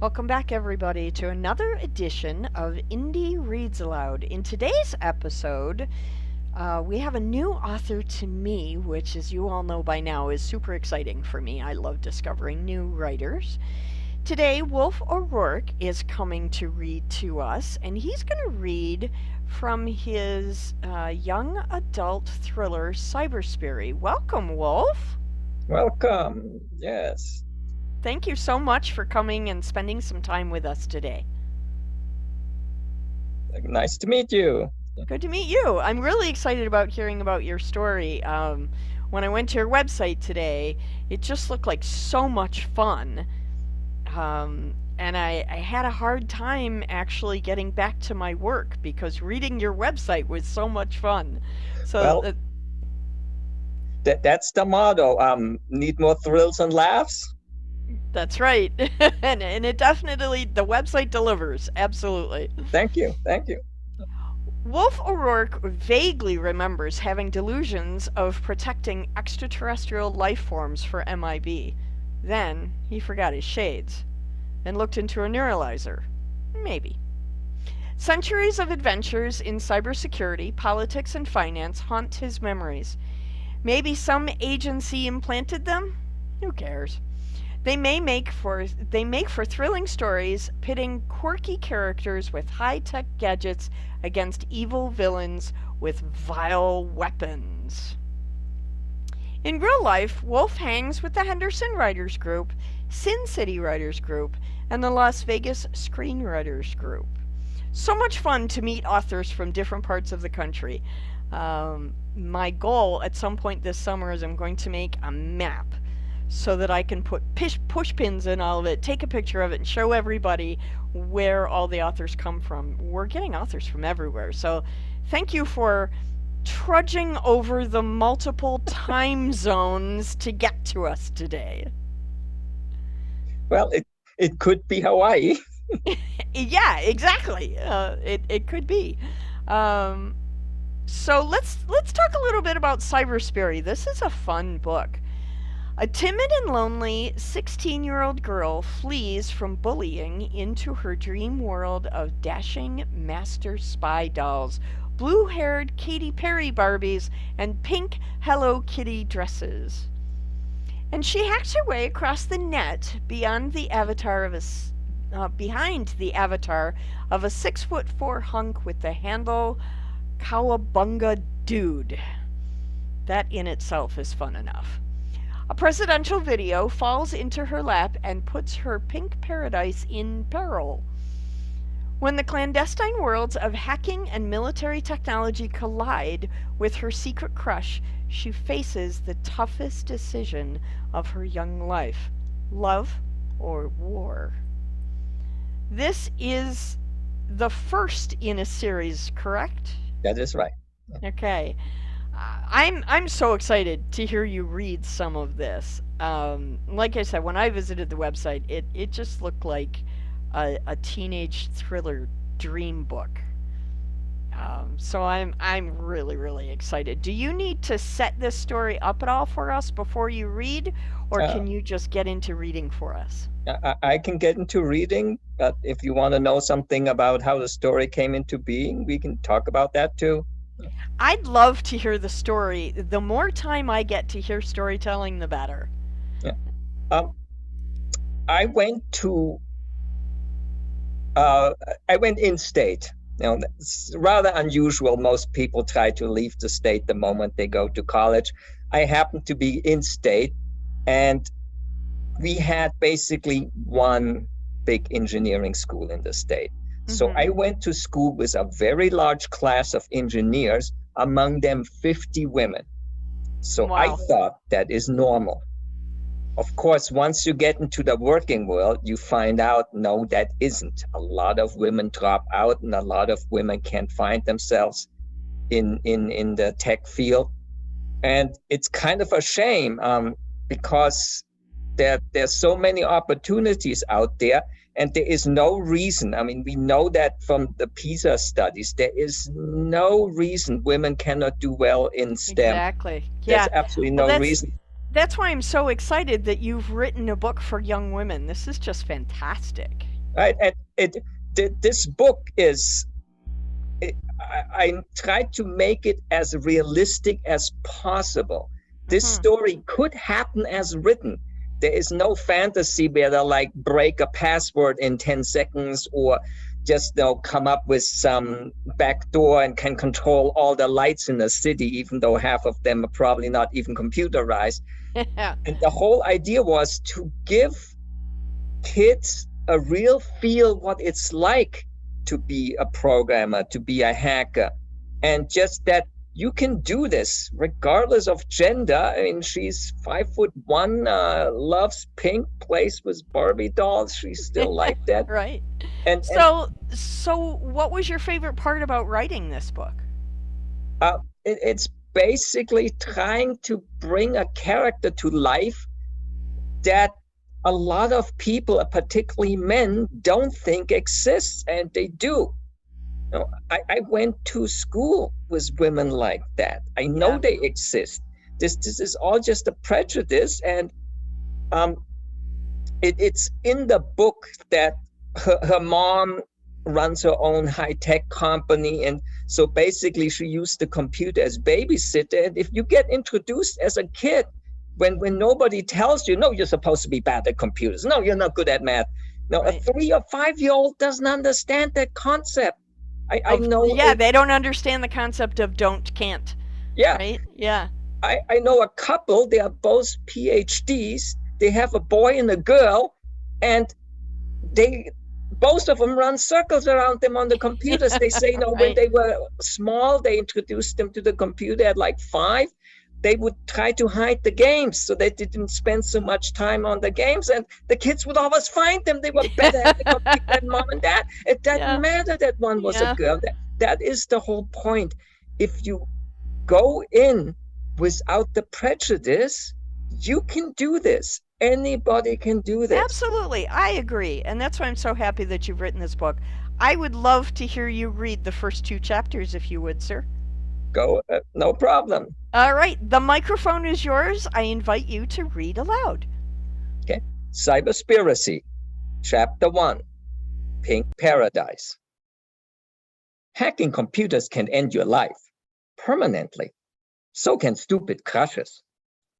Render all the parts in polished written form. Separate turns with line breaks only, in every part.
Welcome back, everybody, to another edition of Indie Reads Aloud. In today's episode, we have a new author to me, which, as you all know by now, is super exciting for me. I love discovering new writers. Today, Wolf O'Rourke is coming to read to us, and he's going to read from his young adult thriller, CiberSpiracy. Welcome, Wolf.
Welcome. Yes.
Thank you so much for coming and spending some time with us today.
Nice to meet you.
Good to meet you. I'm really excited about hearing about your story. When I went to your website today, it just looked like so much fun. And I had a hard time actually getting back to my work because reading your website was so much fun. So
Well, that's the motto. Need more thrills and laughs?
that's right. and it definitely, the website delivers. Absolutely.
Thank you. Thank you.
Wolf O'Rourke vaguely remembers having delusions of protecting extraterrestrial life forms for MIB. Then he forgot his shades and looked into a neuralyzer. Maybe. Centuries of adventures in cybersecurity, politics, and finance haunt his memories. Maybe some agency implanted them? Who cares? They make for thrilling stories pitting quirky characters with high-tech gadgets against evil villains with vile weapons. In real life, Wolf hangs with the Henderson Writers Group, Sin City Writers Group, and the Las Vegas Screenwriters Group. So much fun to meet authors from different parts of the country. My goal at some point this summer is I'm going to make a map so that I can put push pins in all of it, take a picture of it, and show everybody where all the authors come from. We're getting authors from everywhere. So thank you for trudging over the multiple time zones to get to us today.
Well, it could be Hawaii.
Yeah, exactly. It could be. So let's talk a little bit about CiberSpiracy. This is a fun book. A timid and lonely 16-year-old girl flees from bullying into her dream world of dashing master spy dolls, blue-haired Katy Perry Barbies, and pink Hello Kitty dresses. And she hacks her way across the net behind the avatar of a 6'4" hunk with the handle Cowabunga Dude. That in itself is fun enough. A presidential video falls into her lap and puts her pink paradise in peril. When the clandestine worlds of hacking and military technology collide with her secret crush, she faces the toughest decision of her young life: love or war. This is the first in a series, correct?
That is right.
Okay. I'm so excited to hear you read some of this. Like I said, when I visited the website, it just looked like a teenage thriller dream book. So I'm really excited. Do you need to set this story up at all for us before you read, or can you just get into reading for us?
I can get into reading, but if you want to know something about how the story came into being, we can talk about that too.
I'd love to hear the story. The more time I get to hear storytelling, the better.
Yeah. I went in state. Now, it's rather unusual. Most people try to leave the state the moment they go to college. I happened to be in state, and we had basically one big engineering school in the state. So I went to school with a very large class of engineers, among them 50 women. So
Wow.
I thought that is normal. Of course, once you get into the working world, you find out, no, that isn't. A lot of women drop out, and a lot of women can't find themselves in the tech field. And it's kind of a shame because there's so many opportunities out there, and there is no reason. I mean, we know that from the PISA studies, there is no reason women cannot do well in STEM.
Exactly.
There's
Yeah.
absolutely
Well,
no reason.
That's why I'm so excited that you've written a book for young women. This is just fantastic.
right? And this book is, I tried to make it as realistic as possible. This
Mm-hmm.
story could happen as written. There is no fantasy where they like break a password in 10 seconds or just come up with some backdoor and can control all the lights in the city, even though half of them are probably not even computerized.
Yeah.
And the whole idea was to give kids a real feel what it's like to be a programmer, to be a hacker, and just that you can do this regardless of gender. I mean, she's 5'1", loves pink, plays with Barbie dolls. She's still like that.
Right.
And
So what was your favorite part about writing this book?
it's basically trying to bring a character to life that a lot of people, particularly men, don't think exists, and they do. I went to school with women like that. I know
Yeah.
they exist. This is all just a prejudice, and it's in the book that her mom runs her own high-tech company, and so basically she used the computer as babysitter. And if you get introduced as a kid, when nobody tells you, no, you're supposed to be bad at computers, no, you're not good at math. No,
Right.
a 3 or 5-year-old doesn't understand that concept. I know
Yeah, they don't understand the concept of don't can't.
yeah,
Right? Yeah.
I know a couple, they are both PhDs, they have a boy and a girl, and they both of them run circles around them on the computers. They say, when
Right.
they were small, they introduced them to the computer at like 5. They would try to hide the games so they didn't spend so much time on the games, and the kids would always find them. They were better at the computer than mom and dad. It doesn't
Yeah.
matter that one was a
Yeah.
girl. That is the whole point. If you go in without the prejudice, you can do this. Anybody can do this.
Absolutely. I agree. And that's why I'm so happy that you've written this book. I would love to hear you read the first 2 chapters if you would, sir.
Go, no problem.
All right. The microphone is yours. I invite you to read aloud.
Okay. CiberSpiracy, Chapter 1, Pink Paradise. Hacking computers can end your life permanently. So can stupid crushes.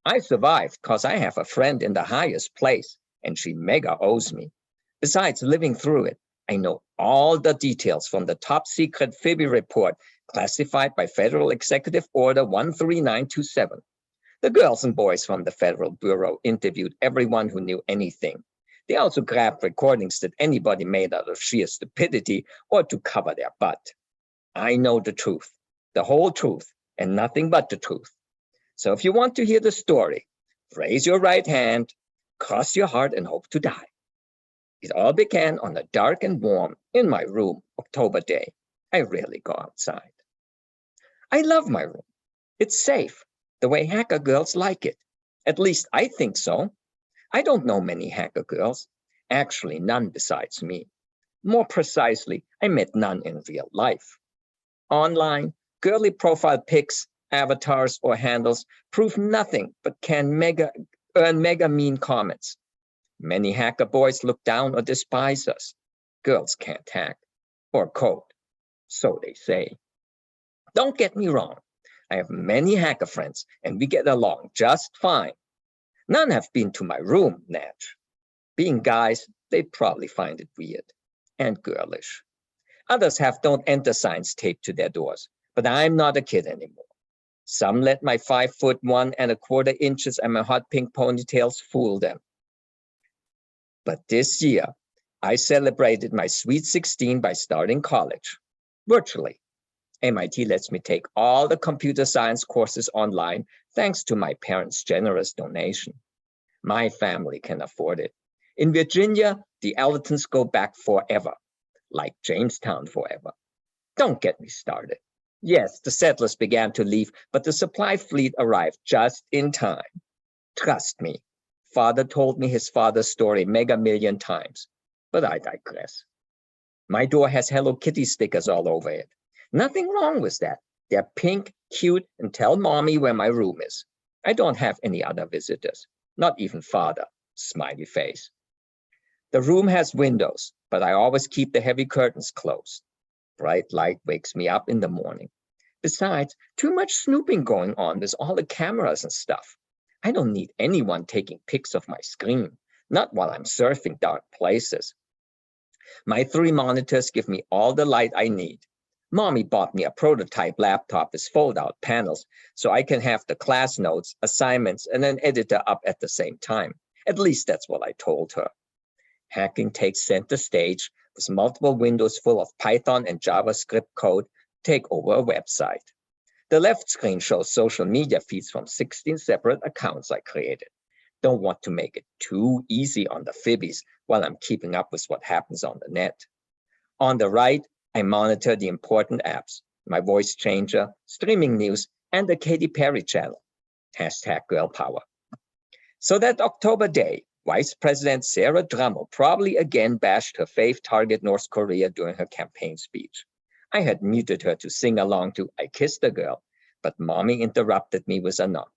I survived because I have a friend in the highest place, and she mega owes me. Besides living through it, I know all the details from the top secret Phoebe report, classified by Federal Executive Order 13927. The girls and boys from the Federal Bureau interviewed everyone who knew anything. They also grabbed recordings that anybody made out of sheer stupidity or to cover their butt. I know the truth, the whole truth, and nothing but the truth. So if you want to hear the story, raise your right hand, cross your heart, and hope to die. It all began on a dark and warm, in my room, October day. I rarely go outside. I love my room. It's safe, the way hacker girls like it. At least I think so. I don't know many hacker girls. Actually, none besides me. More precisely, I met none in real life. Online, girly profile pics, avatars, or handles prove nothing but can earn mega mean comments. Many hacker boys look down or despise us. Girls can't hack or code, so they say. Don't get me wrong. I have many hacker friends, and we get along just fine. None have been to my room, Natch. Being guys, they'd probably find it weird and girlish. Others have don't enter signs taped to their doors, but I'm not a kid anymore. Some let my 5'1¼ inches and my hot pink ponytails fool them. But this year, I celebrated my sweet 16 by starting college, virtually. MIT lets me take all the computer science courses online thanks to my parents' generous donation. My family can afford it. In Virginia, the Ellertons go back forever, like Jamestown forever. Don't get me started. Yes, the settlers began to leave, but the supply fleet arrived just in time. Trust me, father told me his father's story mega million times, but I digress. My door has Hello Kitty stickers all over it. Nothing wrong with that. They're pink, cute, and tell mommy where my room is. I don't have any other visitors, not even father, smiley face. The room has windows, but I always keep the heavy curtains closed. Bright light wakes me up in the morning. Besides, too much snooping going on with all the cameras and stuff. I don't need anyone taking pics of my screen, not while I'm surfing dark places. My 3 monitors give me all the light I need. Mommy bought me a prototype laptop with fold-out panels so I can have the class notes, assignments, and an editor up at the same time. At least that's what I told her. Hacking takes center stage with multiple windows full of Python and JavaScript code take over a website. The left screen shows social media feeds from 16 separate accounts I created. Don't want to make it too easy on the fibbies while I'm keeping up with what happens on the net. On the right, I monitor the important apps, my voice changer, streaming news, and the Katy Perry channel. #girl power. So that October day, Vice President Sarah Drummond probably again bashed her fave target North Korea during her campaign speech. I had muted her to sing along to I Kissed a Girl, but Mommy interrupted me with a knock.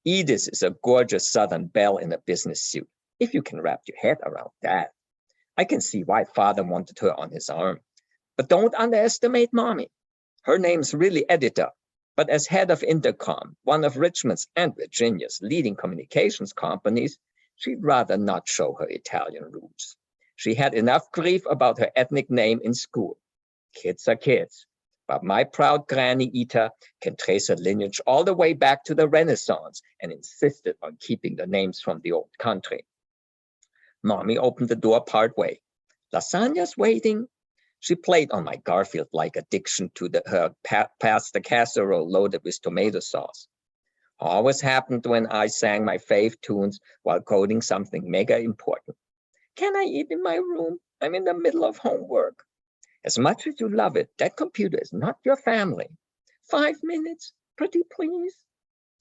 Edith is a gorgeous Southern belle in a business suit, if you can wrap your head around that. I can see why Father wanted her on his arm. But don't underestimate Mommy. Her name's really Editor, but as head of Intercom, one of Richmond's and Virginia's leading communications companies, she'd rather not show her Italian roots. She had enough grief about her ethnic name in school. Kids are kids. But my proud Granny Ita can trace her lineage all the way back to the Renaissance and insisted on keeping the names from the old country. Mommy opened the door partway. Lasagna's waiting. She played on my Garfield-like addiction to her pasta casserole loaded with tomato sauce. Always happened when I sang my fave tunes while coding something mega important. Can I eat in my room? I'm in the middle of homework. As much as you love it, that computer is not your family. 5 minutes, pretty please.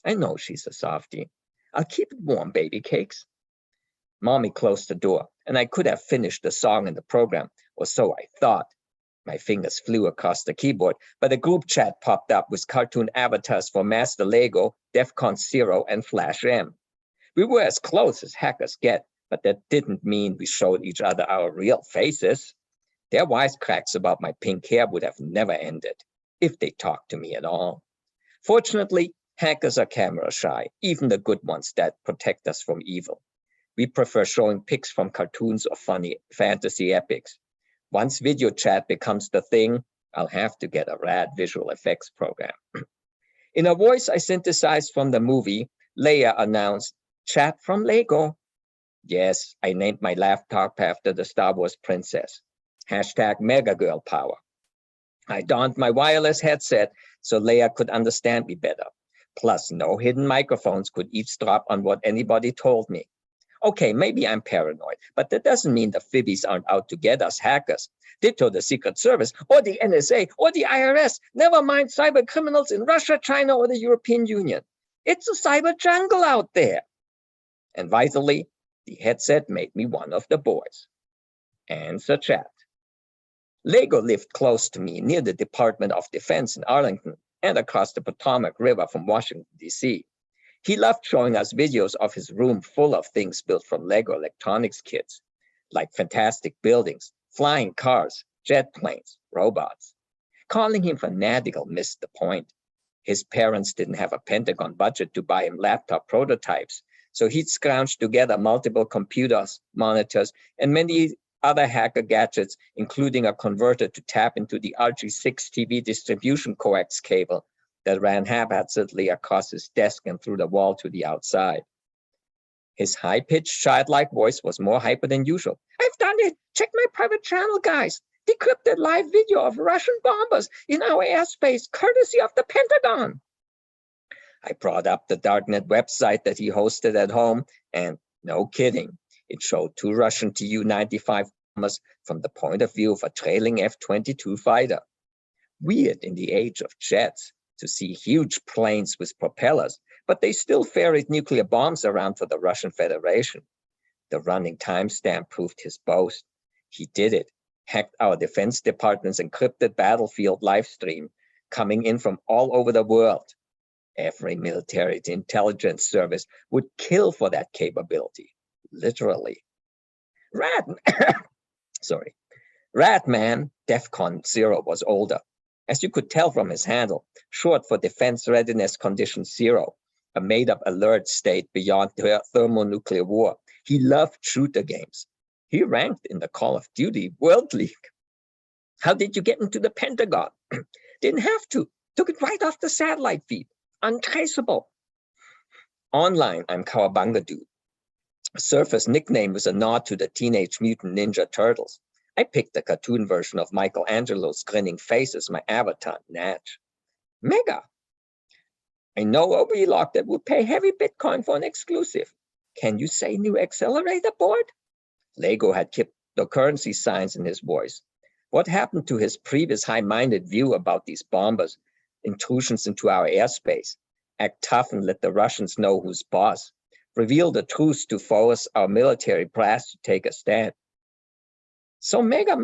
I know she's a softie. I'll keep it warm, baby cakes. Mommy closed the door, and I could have finished the song in the program, or so I thought. My fingers flew across the keyboard, but a group chat popped up with cartoon avatars for Master Lego, DEFCON 0, and Flash M. We were as close as hackers get, but that didn't mean we showed each other our real faces. Their wisecracks about my pink hair would have never ended, if they talked to me at all. Fortunately, hackers are camera shy, even the good ones that protect us from evil. We prefer showing pics from cartoons or funny fantasy epics. Once video chat becomes the thing, I'll have to get a rad visual effects program. In a voice I synthesized from the movie, Leia announced, "Chat from Lego." Yes, I named my laptop after the Star Wars princess. #Mega Girl Power. I donned my wireless headset so Leia could understand me better. Plus, no hidden microphones could eavesdrop on what anybody told me. Okay, maybe I'm paranoid, but that doesn't mean the fibbies aren't out to get us hackers. Ditto the Secret Service, or the NSA, or the IRS, never mind cyber criminals in Russia, China, or the European Union. It's a cyber jungle out there. And vitally, the headset made me one of the boys. Answer chat. Lego lived close to me near the Department of Defense in Arlington and across the Potomac River from Washington, D.C. He loved showing us videos of his room full of things built from Lego electronics kits, like fantastic buildings, flying cars, jet planes, robots. Calling him fanatical missed the point. His parents didn't have a Pentagon budget to buy him laptop prototypes, so he'd scrounge together multiple computers, monitors, and many other hacker gadgets, including a converter to tap into the RG6 TV distribution coax cable that ran haphazardly across his desk and through the wall to the outside. His high-pitched, childlike voice was more hyper than usual. "I've done it! Check my private channel, guys! Decrypted live video of Russian bombers in our airspace, courtesy of the Pentagon!" I brought up the darknet website that he hosted at home, and no kidding, it showed 2 Russian Tu-95 bombers from the point of view of a trailing F-22 fighter. Weird in the age of jets to see huge planes with propellers, but they still ferried nuclear bombs around for the Russian Federation. The running timestamp proved his boast. He did it, hacked our Defense Department's encrypted battlefield live stream, coming in from all over the world. Every military intelligence service would kill for that capability, literally. Rad, Sorry. Ratman, DEFCON 0, was older. As you could tell from his handle, short for Defense Readiness Condition 0, a made-up alert state beyond thermonuclear war. He loved shooter games. He ranked in the Call of Duty World League. How did you get into the Pentagon? Didn't have to. Took it right off the satellite feed. Untraceable. Online, I'm Kawabanga Dude. Surface nickname was a nod to the Teenage Mutant Ninja Turtles. I picked the cartoon version of Michelangelo's grinning face as my avatar, Natch. Mega. I know a vlog that would pay heavy Bitcoin for an exclusive. Can you say new accelerator board? Lego had kept the currency signs in his voice. What happened to his previous high-minded view about these bombers, intrusions into our airspace? Act tough and let the Russians know who's boss. Reveal the truth to force our military brass to take a stand. So mega,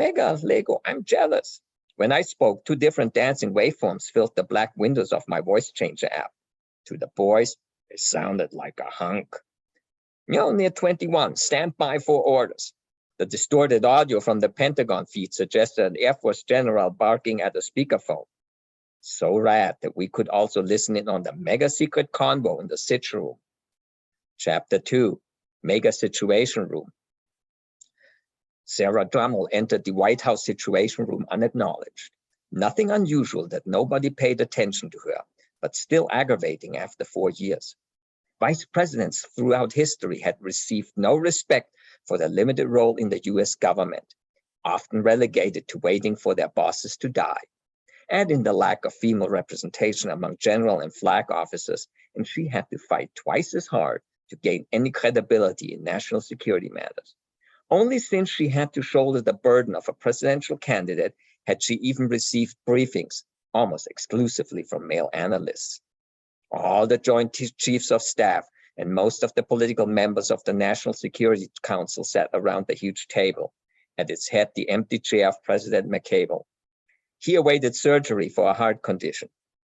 Lego, I'm jealous. When I spoke, 2 different dancing waveforms filled the black windows of my voice changer app. To the boys, it sounded like a hunk. Near 21, stand by for orders. The distorted audio from the Pentagon feed suggested an Air Force general barking at a speakerphone. So rad that we could also listen in on the mega secret convo in the Sitch room. Chapter 2, Mega Situation Room. Sarah Drummel entered the White House Situation Room unacknowledged. Nothing unusual that nobody paid attention to her, but still aggravating after 4 years. Vice presidents throughout history had received no respect for their limited role in the US government, often relegated to waiting for their bosses to die, and in the lack of female representation among general and flag officers, and she had to fight twice as hard to gain any credibility in national security matters. Only since she had to shoulder the burden of a presidential candidate had she even received briefings, almost exclusively from male analysts. All the Joint Chiefs of Staff and most of the political members of the National Security Council sat around the huge table, at its head the empty chair of President McCable. He awaited surgery for a heart condition.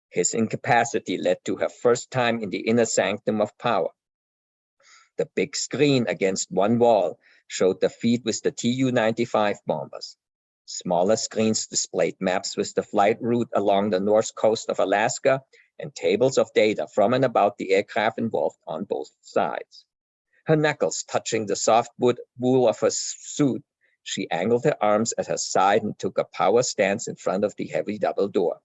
His incapacity led to her first time in the inner sanctum of power. The big screen against one wall showed the feed with the Tu-95 bombers. Smaller screens displayed maps with the flight route along the north coast of Alaska and tables of data from and about the aircraft involved on both sides. Her knuckles touching the soft wool of her suit, she angled her arms at her side and took a power stance in front of the heavy double door.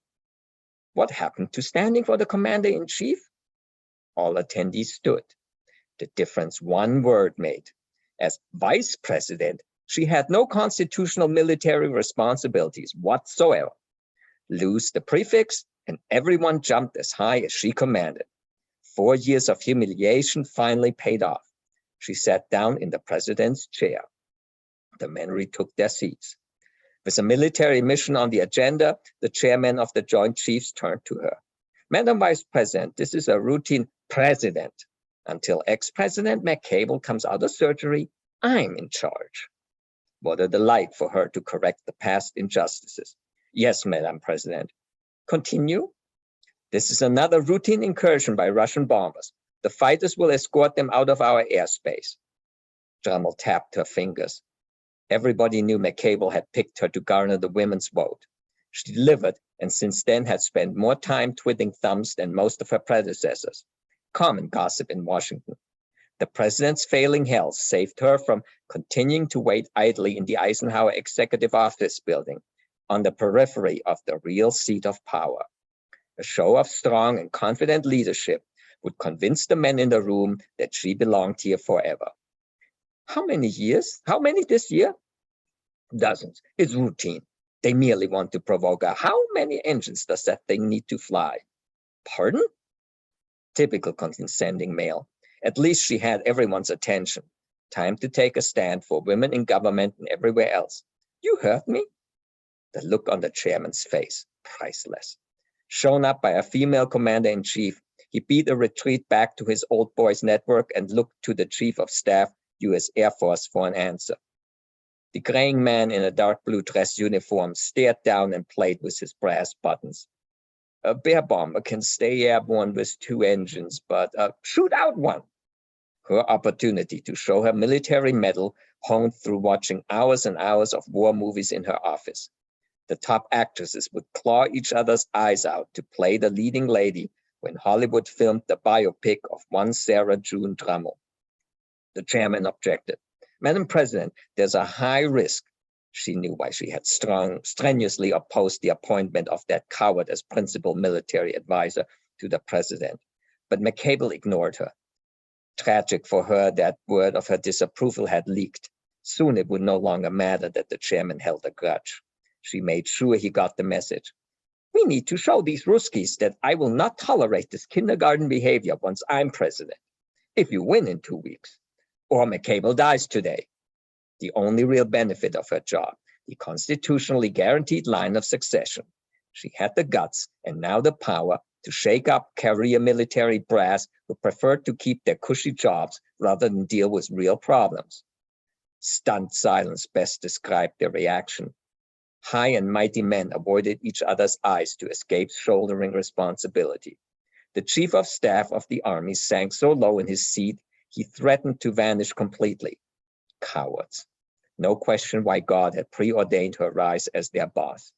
What happened to standing for the commander-in-chief? All attendees stood. The difference one word made. As vice president, she had no constitutional military responsibilities whatsoever. Lose the prefix, and everyone jumped as high as she commanded. 4 years of humiliation finally paid off. She sat down in the president's chair. The men retook their seats. With a military mission on the agenda, the chairman of the Joint Chiefs turned to her. Madam Vice President, this is a routine president. Until ex-President McCable comes out of surgery, I'm in charge. What a delight for her to correct the past injustices. Yes, Madam President. Continue. This is another routine incursion by Russian bombers. The fighters will escort them out of our airspace. Drummel tapped her fingers. Everybody knew McCable had picked her to garner the women's vote. She delivered, and since then had spent more time twiddling thumbs than most of her predecessors. Common gossip in Washington. The president's failing health saved her from continuing to wait idly in the Eisenhower Executive Office building, on the periphery of the real seat of power. A show of strong and confident leadership would convince the men in the room that she belonged here forever. How many years? How many this year? Dozens. It's routine. They merely want to provoke her. How many engines does that thing need to fly? Pardon? Typical condescending male. At least she had everyone's attention. Time to take a stand for women in government and everywhere else. You heard me? The look on the chairman's face, priceless. Shown up by a female commander-in-chief, he beat a retreat back to his old boys network and looked to the Chief of Staff, U.S. Air Force, for an answer. The graying man in a dark blue dress uniform stared down and played with his brass buttons. A bear bomber can stay airborne with 2 engines, but shoot out one. Her opportunity to show her military mettle honed through watching hours and hours of war movies in her office. The top actresses would claw each other's eyes out to play the leading lady when Hollywood filmed the biopic of one Sarah June Drummel. The chairman objected. Madam President, there's a high risk. She knew why she had strenuously opposed the appointment of that coward as principal military advisor to the president. But McCable ignored her. Tragic for her, that word of her disapproval had leaked. Soon it would no longer matter that the chairman held a grudge. She made sure he got the message. We need to show these Ruskies that I will not tolerate this kindergarten behavior once I'm president. If you win in 2 weeks, or McCable dies today. The only real benefit of her job, the constitutionally guaranteed line of succession. She had the guts and now the power to shake up career military brass who preferred to keep their cushy jobs rather than deal with real problems. Stunned silence best described their reaction. High and mighty men avoided each other's eyes to escape shouldering responsibility. The chief of staff of the army sank so low in his seat, he threatened to vanish completely. Cowards. No question why God had preordained her rise as their boss.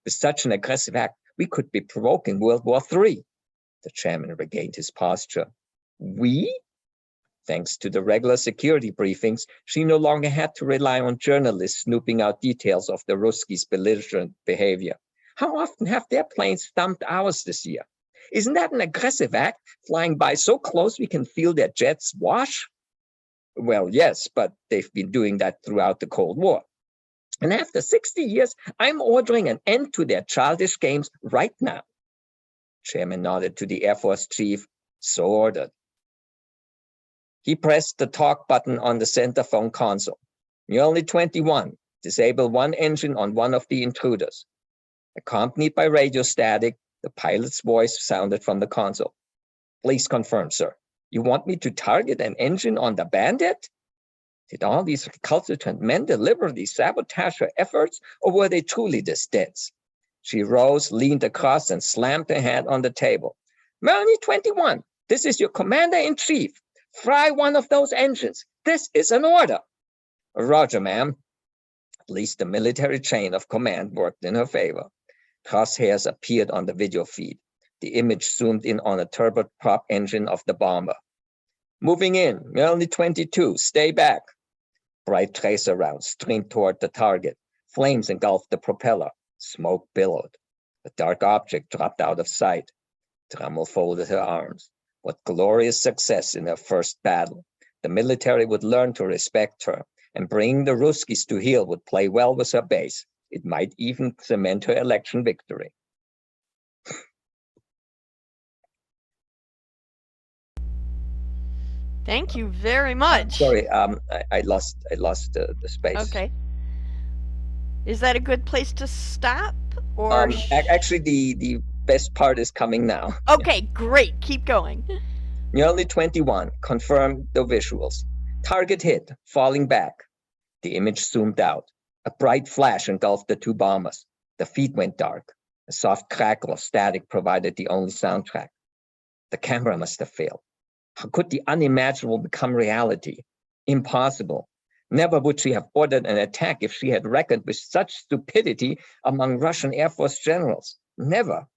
With such an aggressive act, we could be provoking World War III. The chairman regained his posture. We? Thanks to the regular security briefings, she no longer had to rely on journalists snooping out details of the Ruskies' belligerent behavior. How often have their planes thumped ours this year? Isn't that an aggressive act, flying by so close we can feel their jets wash? Well, yes, but they've been doing that throughout the Cold War. And after 60 years, I'm ordering an end to their childish games right now. Chairman nodded to the Air Force chief. So ordered. He pressed the talk button on the center phone console. You're only 21. Disable one engine on one of the intruders. Accompanied by radio static, the pilot's voice sounded from the console. Please confirm, sir. You want me to target an engine on the Bandit? Did all these recalcitrant men deliberately sabotage her efforts, or were they truly dissidents? She rose, leaned across, and slammed her hand on the table. Melanie 21, this is your commander-in-chief. Fry one of those engines. This is an order. Roger, ma'am. At least the military chain of command worked in her favor. Crosshairs appeared on the video feed. The image zoomed in on a turboprop engine of the bomber. Moving in, Melanie 22, stay back. Bright tracer rounds streamed toward the target. Flames engulfed the propeller. Smoke billowed. A dark object dropped out of sight. Drummel folded her arms. What glorious success in her first battle. The military would learn to respect her, and bringing the Ruskies to heel would play well with her base. It might even cement her election victory.
Thank you very much.
Sorry, I lost the space.
Okay. Is that a good place to stop? Or
actually, the best part is coming now.
Okay, great. Keep going.
Nearly 21. Confirmed the visuals. Target hit. Falling back. The image zoomed out. A bright flash engulfed the two bombers. The feed went dark. A soft crackle of static provided the only soundtrack. The camera must have failed. How could the unimaginable become reality? Impossible. Never would she have ordered an attack if she had reckoned with such stupidity among Russian Air Force generals. Never.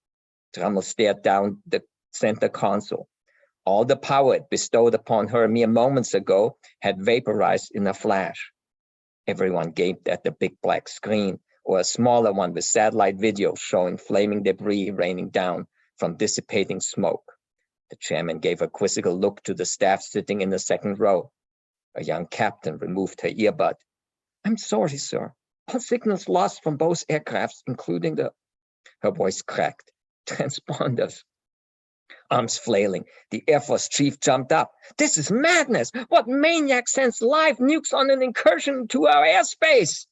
Drummel stared down the center console. All the power it bestowed upon her mere moments ago had vaporized in a flash. Everyone gaped at the big black screen, or a smaller one with satellite video showing flaming debris raining down from dissipating smoke. The chairman gave a quizzical look to the staff sitting in the second row. A young captain removed her earbud. I'm sorry, sir. All signals lost from both aircrafts, including the... Her voice cracked. Transponders. Arms flailing, the Air Force chief jumped up. This is madness! What maniac sends live nukes on an incursion into our airspace?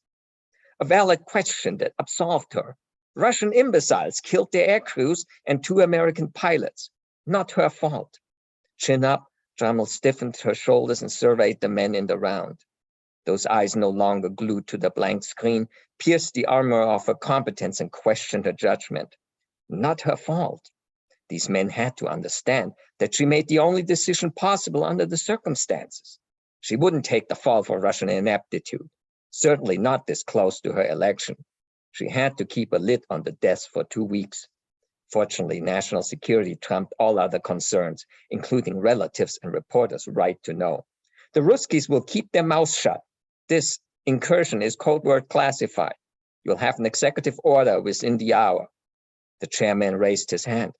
A valid question that absolved her. Russian imbeciles killed their air crews and 2 American pilots. Not her fault. Chin up, Drummel stiffened her shoulders and surveyed the men in the round. Those eyes no longer glued to the blank screen, pierced the armor of her competence and questioned her judgment. Not her fault. These men had to understand that she made the only decision possible under the circumstances. She wouldn't take the fall for Russian ineptitude, certainly not this close to her election. She had to keep a lid on the deaths for 2 weeks. Fortunately, national security trumped all other concerns, including relatives and reporters' right to know. The Ruskies will keep their mouths shut. This incursion is code word classified. You'll have an executive order within the hour. The chairman raised his hand.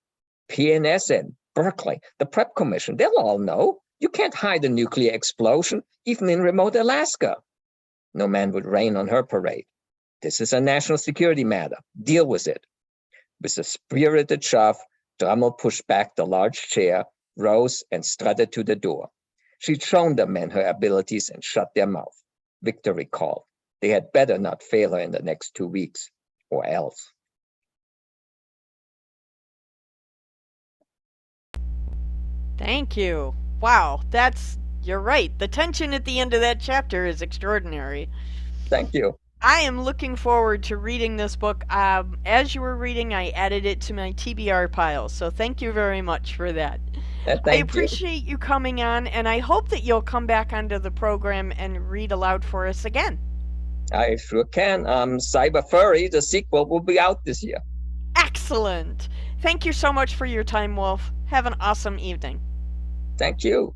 PNSN, Berkeley, the Prep Commission, they'll all know. You can't hide a nuclear explosion, even in remote Alaska. No man would rain on her parade. This is a national security matter. Deal with it. With a spirited shove, Drummel pushed back the large chair, rose, and strutted to the door. She'd shown the men her abilities and shut their mouth. Victory called. They had better not fail her in the next 2 weeks, or else.
Thank you. Wow, you're right. The tension at the end of that chapter is extraordinary.
Thank you.
I am looking forward to reading this book. As you were reading, I added it to my TBR pile, so thank you very much for that. I appreciate you coming on, and I hope that you'll come back onto the program and read aloud for us again.
I sure can. CyberFurry, the sequel, will be out this year.
Excellent. Thank you so much for your time, Wolf. Have an awesome evening.
Thank you.